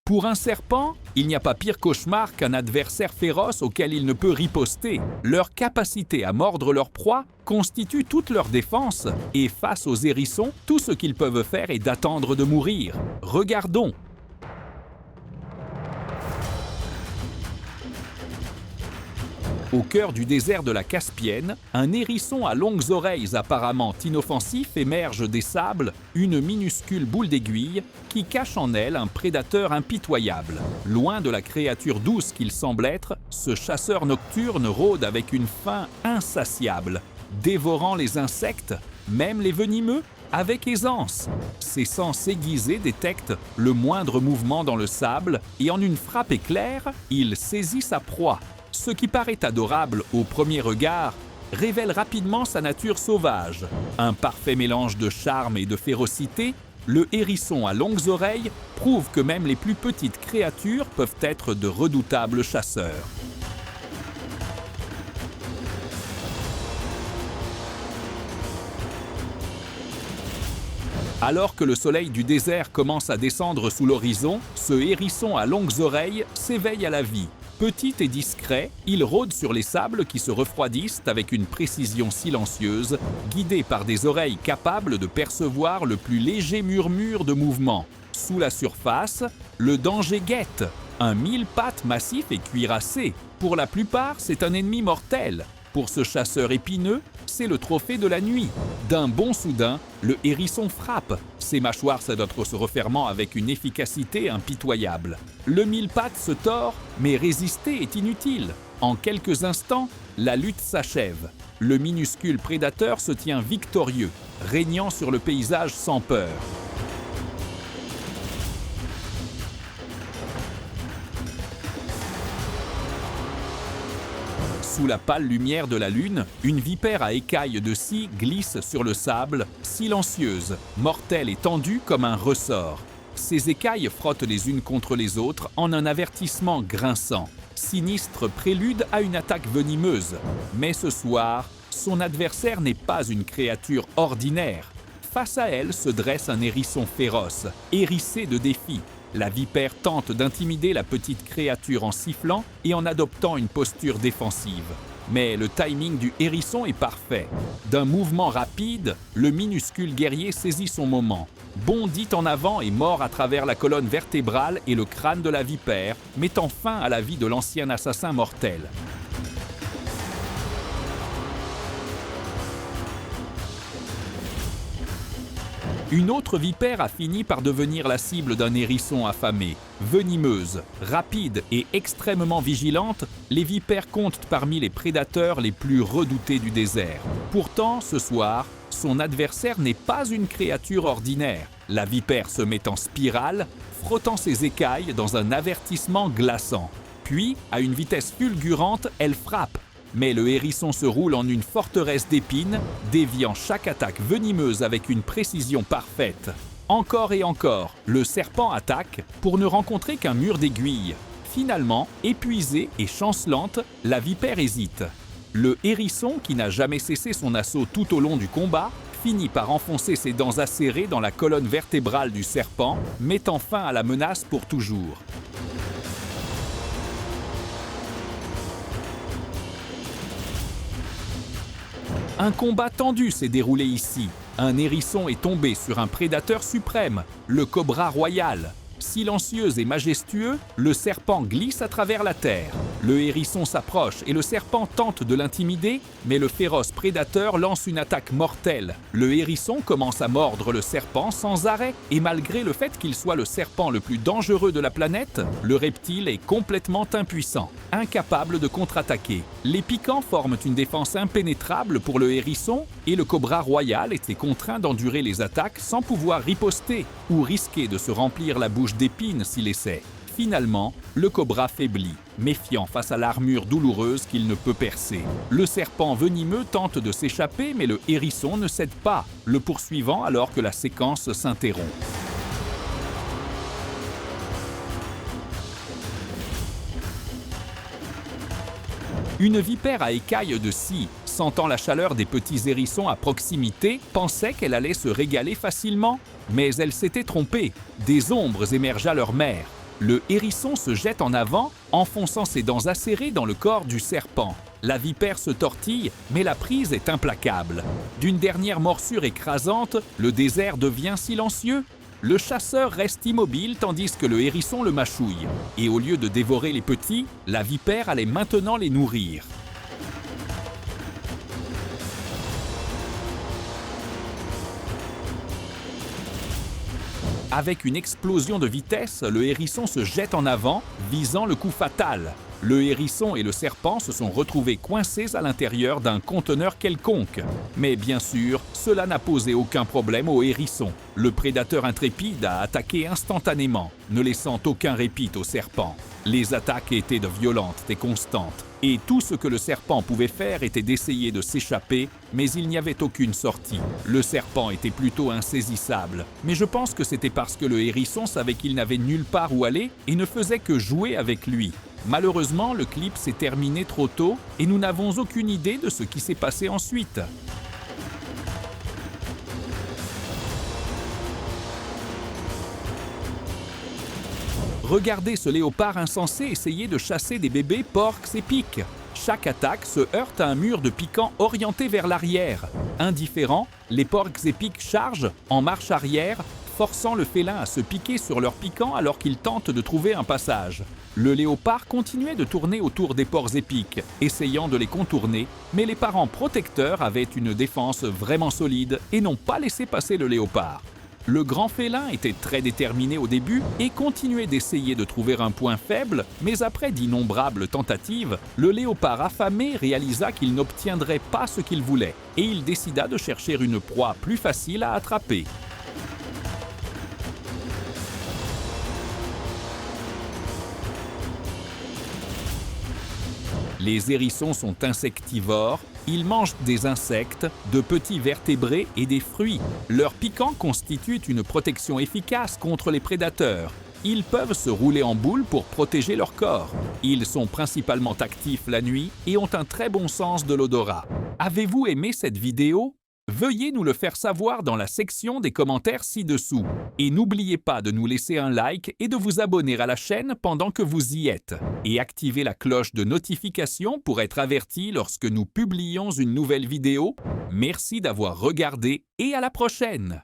Pour un serpent, il n'y a pas pire cauchemar qu'un adversaire féroce auquel il ne peut riposter. Leur capacité à mordre leur proie constitue toute leur défense, et face aux hérissons, tout ce qu'ils peuvent faire est d'attendre de mourir. Regardons. Au cœur du désert de la Caspienne, un hérisson à longues oreilles apparemment inoffensif émerge des sables, une minuscule boule d'aiguille qui cache en elle un prédateur impitoyable. Loin de la créature douce qu'il semble être, ce chasseur nocturne rôde avec une faim insatiable, dévorant les insectes, même les venimeux, avec aisance. Ses sens aiguisés détectent le moindre mouvement dans le sable et en une frappe éclair, il saisit sa proie. Ce qui paraît adorable au premier regard révèle rapidement sa nature sauvage. Un parfait mélange de charme et de férocité, le hérisson à longues oreilles prouve que même les plus petites créatures peuvent être de redoutables chasseurs. Alors que le soleil du désert commence à descendre sous l'horizon, ce hérisson à longues oreilles s'éveille à la vie. Petit et discret, il rôde sur les sables qui se refroidissent avec une précision silencieuse, guidé par des oreilles capables de percevoir le plus léger murmure de mouvement. Sous la surface, le danger guette. Un mille-pattes massif et cuirassé. Pour la plupart, c'est un ennemi mortel. Pour ce chasseur épineux, c'est le trophée de la nuit. D'un bond soudain, le hérisson frappe. Ses mâchoires s'adaptent se refermant avec une efficacité impitoyable. Le mille-pattes se tord, mais résister est inutile. En quelques instants, la lutte s'achève. Le minuscule prédateur se tient victorieux, régnant sur le paysage sans peur. Sous la pâle lumière de la lune, une vipère à écailles de scie glisse sur le sable, silencieuse, mortelle et tendue comme un ressort. Ses écailles frottent les unes contre les autres en un avertissement grinçant. Sinistre prélude à une attaque venimeuse. Mais ce soir, son adversaire n'est pas une créature ordinaire. Face à elle se dresse un hérisson féroce, hérissé de défis. La vipère tente d'intimider la petite créature en sifflant et en adoptant une posture défensive. Mais le timing du hérisson est parfait. D'un mouvement rapide, le minuscule guerrier saisit son moment, bondit en avant et mord à travers la colonne vertébrale et le crâne de la vipère, mettant fin à la vie de l'ancien assassin mortel. Une autre vipère a fini par devenir la cible d'un hérisson affamé. Venimeuse, rapide et extrêmement vigilante, les vipères comptent parmi les prédateurs les plus redoutés du désert. Pourtant, ce soir, son adversaire n'est pas une créature ordinaire. La vipère se met en spirale, frottant ses écailles dans un avertissement glaçant. Puis, à une vitesse fulgurante, elle frappe. Mais le hérisson se roule en une forteresse d'épines, déviant chaque attaque venimeuse avec une précision parfaite. Encore et encore, le serpent attaque pour ne rencontrer qu'un mur d'aiguilles. Finalement, épuisée et chancelante, la vipère hésite. Le hérisson, qui n'a jamais cessé son assaut tout au long du combat, finit par enfoncer ses dents acérées dans la colonne vertébrale du serpent, mettant fin à la menace pour toujours. Un combat tendu s'est déroulé ici. Un hérisson est tombé sur un prédateur suprême, le cobra royal. Silencieux et majestueux, le serpent glisse à travers la terre. Le hérisson s'approche et le serpent tente de l'intimider, mais le féroce prédateur lance une attaque mortelle. Le hérisson commence à mordre le serpent sans arrêt, et malgré le fait qu'il soit le serpent le plus dangereux de la planète, le reptile est complètement impuissant, incapable de contre-attaquer. Les piquants forment une défense impénétrable pour le hérisson, et le cobra royal était contraint d'endurer les attaques sans pouvoir riposter, ou risquer de se remplir la bouche d'épines s'il essaie. Finalement, le cobra faiblit, méfiant face à l'armure douloureuse qu'il ne peut percer. Le serpent venimeux tente de s'échapper, mais le hérisson ne cède pas, le poursuivant alors que la séquence s'interrompt. Une vipère à écailles de scie, sentant la chaleur des petits hérissons à proximité, pensait qu'elle allait se régaler facilement. Mais elle s'était trompée. Des ombres émergent à leur mère. Le hérisson se jette en avant, enfonçant ses dents acérées dans le corps du serpent. La vipère se tortille, mais la prise est implacable. D'une dernière morsure écrasante, le désert devient silencieux. Le chasseur reste immobile tandis que le hérisson le mâchouille. Et au lieu de dévorer les petits, la vipère allait maintenant les nourrir. Avec une explosion de vitesse, le hérisson se jette en avant, visant le coup fatal. Le hérisson et le serpent se sont retrouvés coincés à l'intérieur d'un conteneur quelconque. Mais bien sûr, cela n'a posé aucun problème au hérisson. Le prédateur intrépide a attaqué instantanément, ne laissant aucun répit au serpent. Les attaques étaient de violentes et constantes. Et tout ce que le serpent pouvait faire était d'essayer de s'échapper, mais il n'y avait aucune sortie. Le serpent était plutôt insaisissable, mais je pense que c'était parce que le hérisson savait qu'il n'avait nulle part où aller et ne faisait que jouer avec lui. Malheureusement, le clip s'est terminé trop tôt et nous n'avons aucune idée de ce qui s'est passé ensuite. Regardez ce léopard insensé essayer de chasser des bébés porcs épiques. Chaque attaque se heurte à un mur de piquants orienté vers l'arrière. Indifférents, les porcs épiques chargent en marche arrière, forçant le félin à se piquer sur leur piquant alors qu'il tente de trouver un passage. Le léopard continuait de tourner autour des porcs épiques, essayant de les contourner, mais les parents protecteurs avaient une défense vraiment solide et n'ont pas laissé passer le léopard. Le grand félin était très déterminé au début et continuait d'essayer de trouver un point faible, mais après d'innombrables tentatives, le léopard affamé réalisa qu'il n'obtiendrait pas ce qu'il voulait et il décida de chercher une proie plus facile à attraper. Les hérissons sont insectivores, ils mangent des insectes, de petits vertébrés et des fruits. Leur piquant constitue une protection efficace contre les prédateurs. Ils peuvent se rouler en boule pour protéger leur corps. Ils sont principalement actifs la nuit et ont un très bon sens de l'odorat. Avez-vous aimé cette vidéo ? Veuillez nous le faire savoir dans la section des commentaires ci-dessous. Et n'oubliez pas de nous laisser un like et de vous abonner à la chaîne pendant que vous y êtes. Et activez la cloche de notification pour être averti lorsque nous publions une nouvelle vidéo. Merci d'avoir regardé et à la prochaine!